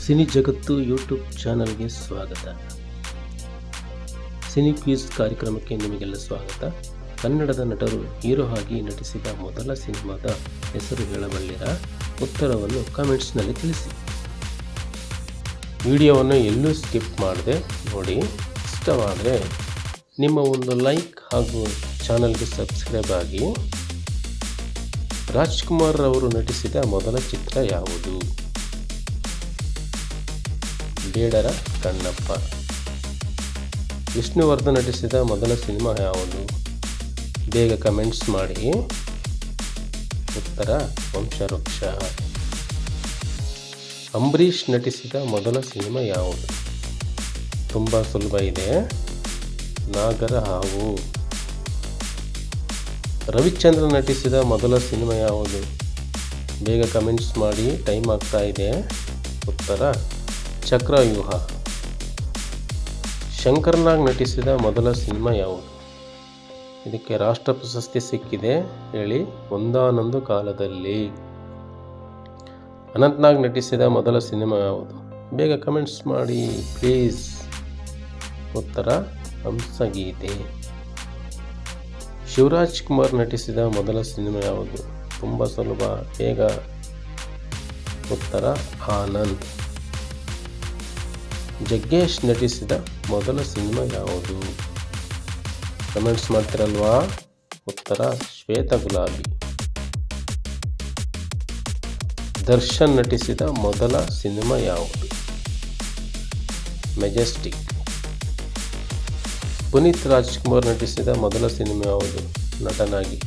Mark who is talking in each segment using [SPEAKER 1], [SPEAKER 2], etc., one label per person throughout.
[SPEAKER 1] Cine ಜಗತ್ತು YouTube ಚಾನಲ್ಗೆ ಸ್ವಾಗತ. ಸಿನಿ ಕ್ವಿಜ್ ಕಾರ್ಯಕ್ರಮಕ್ಕೆ ನಿಮಗೆಲ್ಲ ಸ್ವಾಗತ. ಕನ್ನಡದ ನಟರು ಹೀರೋ ಆಗಿ ನಟಿಸಿದ ಮೊದಲ ಸಿನಿಮಾದ ಹೆಸರು ಹೇಳಬಲ್ಲಿರಾ? ಉತ್ತರವನ್ನು ಕಾಮೆಂಟ್ಸ್ನಲ್ಲಿ ತಿಳಿಸಿ. ವಿಡಿಯೋವನ್ನು ಎಲ್ಲೂ ಸ್ಕಿಪ್ ಮಾಡದೆ ನೋಡಿ. ಇಷ್ಟವಾದರೆ ನಿಮ್ಮ ಒಂದು ಲೈಕ್ ಹಾಗೂ ಚಾನಲ್ಗೆ ಸಬ್ಸ್ಕ್ರೈಬ್ ಆಗಿ. ರಾಜ್ಕುಮಾರ್ ಅವರು ನಟಿಸಿದ ಮೊದಲ ಚಿತ್ರ ಯಾವುದು? ಬೇಡರ ಕಣ್ಣಪ್ಪ. ವಿಷ್ಣುವರ್ಧನ್ ನಟಿಸಿದ ಮೊದಲ ಸಿನಿಮಾ ಯಾವುದು? ಬೇಗ ಕಮೆಂಟ್ಸ್ ಮಾಡಿ. ಉತ್ತರ ವಂಶವೃಕ್ಷ. ಅಂಬರೀಷ್ ನಟಿಸಿದ ಮೊದಲ ಸಿನಿಮಾ ಯಾವುದು? ತುಂಬ ಸುಲಭ ಇದೆ, ನಾಗರ ಹಾವು. ರವಿಚಂದ್ರನ್ ನಟಿಸಿದ ಮೊದಲ ಸಿನಿಮಾ ಯಾವುದು? ಬೇಗ ಕಮೆಂಟ್ಸ್ ಮಾಡಿ, ಟೈಮ್ ಆಗ್ತಾ ಇದೆ. ಉತ್ತರ ಚಕ್ರವ್ಯೂಹ. ಶಂಕರ್ ನಾಗ್ ನಟಿಸಿದ ಮೊದಲ ಸಿನಿಮಾ ಯಾವುದು? ಇದಕ್ಕೆ ರಾಷ್ಟ್ರ ಪ್ರಶಸ್ತಿ ಸಿಕ್ಕಿದೆ, ಹೇಳಿ. ಒಂದಾನೊಂದು ಕಾಲದಲ್ಲಿ. ಅನಂತ್ ನಾಗ್ ನಟಿಸಿದ ಮೊದಲ ಸಿನಿಮಾ ಯಾವುದು? ಬೇಗ ಕಮೆಂಟ್ಸ್ ಮಾಡಿ ಪ್ಲೀಸ್. ಉತ್ತರ ಹಂಸಗೀತೆ. ಶಿವರಾಜ್ ಕುಮಾರ್ ನಟಿಸಿದ ಮೊದಲ ಸಿನಿಮಾ ಯಾವುದು? ತುಂಬ ಸುಲಭ, ಬೇಗ. ಉತ್ತರ ಆನಂದ್. ಜಗ್ಗೇಶ್ ನಟಿಸಿದ ಮೊದಲ ಸಿನಿಮಾ ಯಾವುದು? ಕಮೆಂಟ್ಸ್ ಮಾಡ್ತಿರಲ್ವಾ? ಉತ್ತರ ಶ್ವೇತ ಗುಲಾಬಿ. ದರ್ಶನ್ ನಟಿಸಿದ ಮೊದಲ ಸಿನಿಮಾ ಯಾವುದು? ಮೆಜೆಸ್ಟಿಕ್. ಪುನೀತ್ ರಾಜ್ಕುಮಾರ್ ನಟಿಸಿದ ಮೊದಲ ಸಿನಿಮಾ ಯಾವುದು ನಟನಾಗಿ?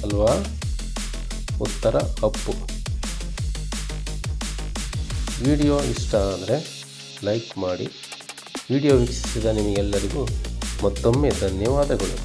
[SPEAKER 1] ಅಲ್ವಾ? ಉತ್ತರ ಅಪ್ಪು. ವಿಡಿಯೋ ಇಷ್ಟ ಆದರೆ ಲೈಕ್ ಮಾಡಿ. ವಿಡಿಯೋ ವೀಕ್ಷಿಸಿದ ನಿಮಗೆಲ್ಲರಿಗೂ ಮತ್ತೊಮ್ಮೆ ಧನ್ಯವಾದಗಳು.